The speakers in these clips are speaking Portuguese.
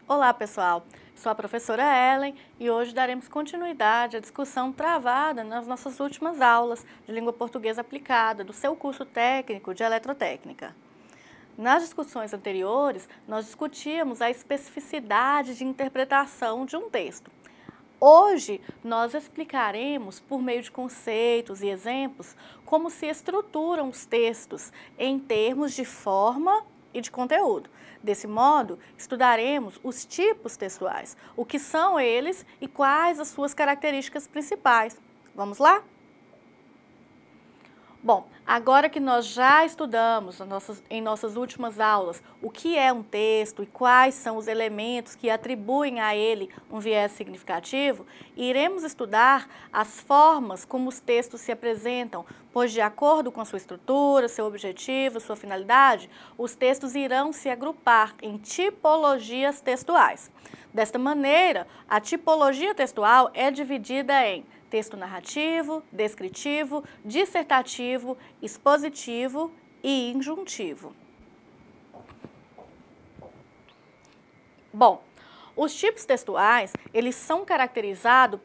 Olá, pessoal! Sou a professora Ellen e hoje daremos continuidade à discussão travada nas nossas últimas aulas de língua portuguesa aplicada do seu curso técnico de eletrotécnica. Nas discussões anteriores, nós discutíamos a especificidade de interpretação de um texto. Hoje, nós explicaremos, por meio de conceitos e exemplos, como se estruturam os textos em termos de forma e de conteúdo. Desse modo, estudaremos os tipos textuais, o que são eles e quais as suas características principais. Vamos lá? Bom, agora que nós já estudamos em nossas últimas aulas o que é um texto e quais são os elementos que atribuem a ele um viés significativo, iremos estudar as formas como os textos se apresentam, pois de acordo com a sua estrutura, seu objetivo, sua finalidade, os textos irão se agrupar em tipologias textuais. Desta maneira, a tipologia textual é dividida em texto narrativo, descritivo, dissertativo, expositivo e injuntivo. Bom, os tipos textuais, eles são caracterizados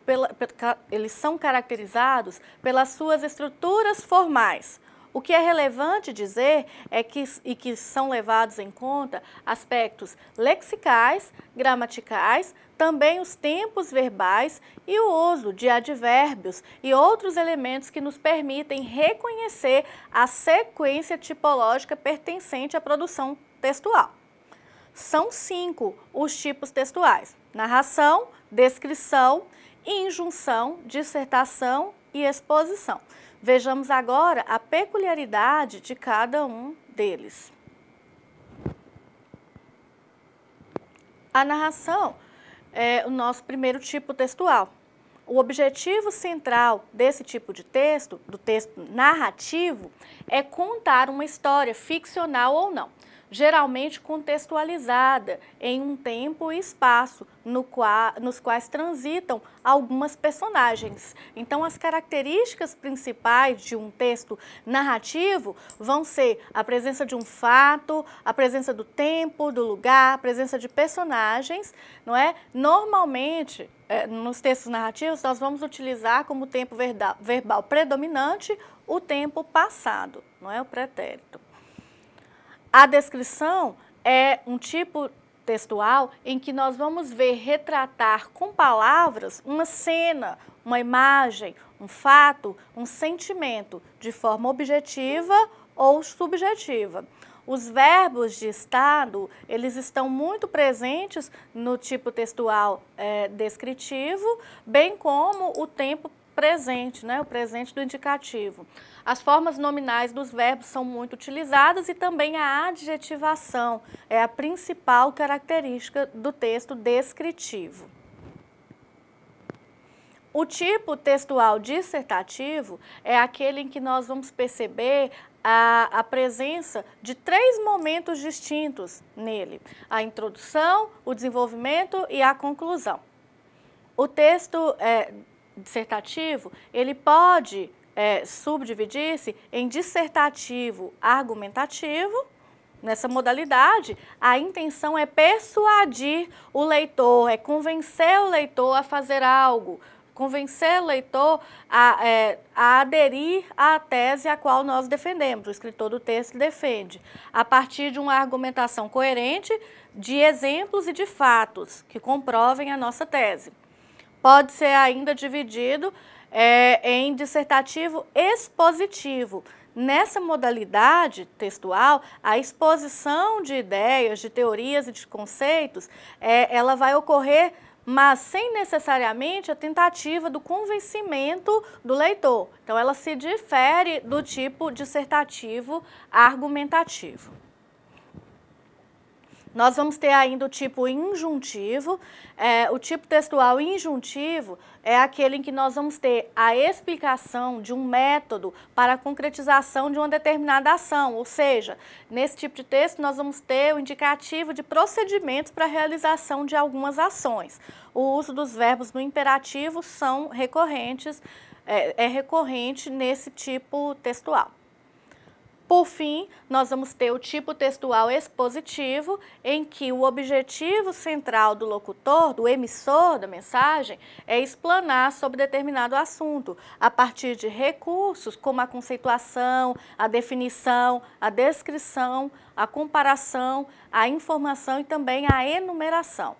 pelas suas estruturas formais. O que é relevante dizer é que são levados em conta aspectos lexicais, gramaticais, também os tempos verbais e o uso de advérbios e outros elementos que nos permitem reconhecer a sequência tipológica pertencente à produção textual. São 5 os tipos textuais: narração, descrição, injunção, dissertação e exposição. Vejamos agora a peculiaridade de cada um deles. A narração é o nosso primeiro tipo textual. O objetivo central desse tipo de texto, do texto narrativo, é contar uma história ficcional ou não, geralmente contextualizada em um tempo e espaço nos quais transitam algumas personagens. Então, as características principais de um texto narrativo vão ser a presença de um fato, a presença do tempo, do lugar, a presença de personagens, não é? Normalmente, nos textos narrativos, nós vamos utilizar como tempo verbal predominante o tempo passado, não é? O pretérito. A descrição é um tipo textual em que nós vamos ver retratar com palavras uma cena, uma imagem, um fato, um sentimento, de forma objetiva ou subjetiva. Os verbos de estado, eles estão muito presentes no tipo textual descritivo, bem como o tempo presente, né? O presente do indicativo. As formas nominais dos verbos são muito utilizadas e também a adjetivação é a principal característica do texto descritivo. O tipo textual dissertativo é aquele em que nós vamos perceber a presença de 3 momentos distintos nele: a introdução, o desenvolvimento e a conclusão. O texto dissertativo, ele pode subdividir-se em dissertativo argumentativo. Nessa modalidade, a intenção é persuadir o leitor, é convencer o leitor a fazer algo, convencer o leitor a aderir à tese a qual nós defendemos, o escritor do texto defende, a partir de uma argumentação coerente de exemplos e de fatos que comprovem a nossa tese. Pode ser ainda dividido em dissertativo expositivo. Nessa modalidade textual, a exposição de ideias, de teorias e de conceitos, ela vai ocorrer, mas sem necessariamente a tentativa do convencimento do leitor. Então, ela se difere do tipo dissertativo argumentativo. Nós vamos ter ainda o tipo injuntivo. O tipo textual injuntivo é aquele em que nós vamos ter a explicação de um método para a concretização de uma determinada ação, ou seja, nesse tipo de texto nós vamos ter o indicativo de procedimentos para a realização de algumas ações. O uso dos verbos no imperativo são recorrentes, é recorrente nesse tipo textual. Por fim, nós vamos ter o tipo textual expositivo, em que o objetivo central do locutor, do emissor da mensagem, é explanar sobre determinado assunto, a partir de recursos como a conceituação, a definição, a descrição, a comparação, a informação e também a enumeração.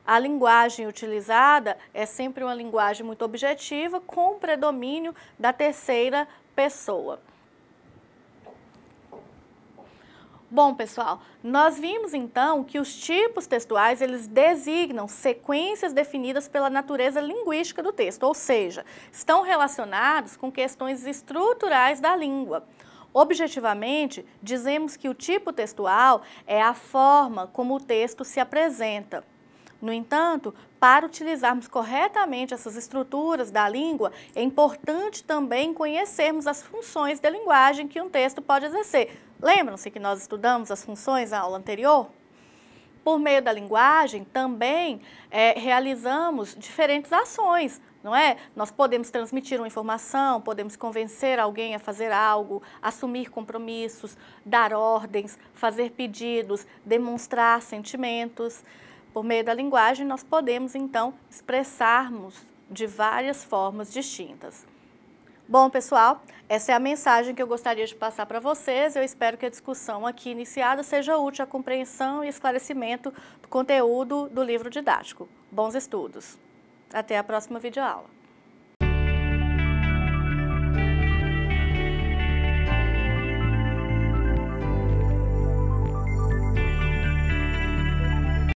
A linguagem utilizada é sempre uma linguagem muito objetiva, com predomínio da terceira pessoa. Bom, pessoal, nós vimos então que os tipos textuais, eles designam sequências definidas pela natureza linguística do texto, ou seja, estão relacionados com questões estruturais da língua. Objetivamente, dizemos que o tipo textual é a forma como o texto se apresenta. No entanto, para utilizarmos corretamente essas estruturas da língua, é importante também conhecermos as funções da linguagem que um texto pode exercer. Lembram-se que nós estudamos as funções na aula anterior? Por meio da linguagem, também realizamos diferentes ações, não é? Nós podemos transmitir uma informação, podemos convencer alguém a fazer algo, assumir compromissos, dar ordens, fazer pedidos, demonstrar sentimentos. Por meio da linguagem, nós podemos, então, expressarmos de várias formas distintas. Bom, pessoal, essa é a mensagem que eu gostaria de passar para vocês. Eu espero que a discussão aqui iniciada seja útil à compreensão e esclarecimento do conteúdo do livro didático. Bons estudos! Até a próxima videoaula.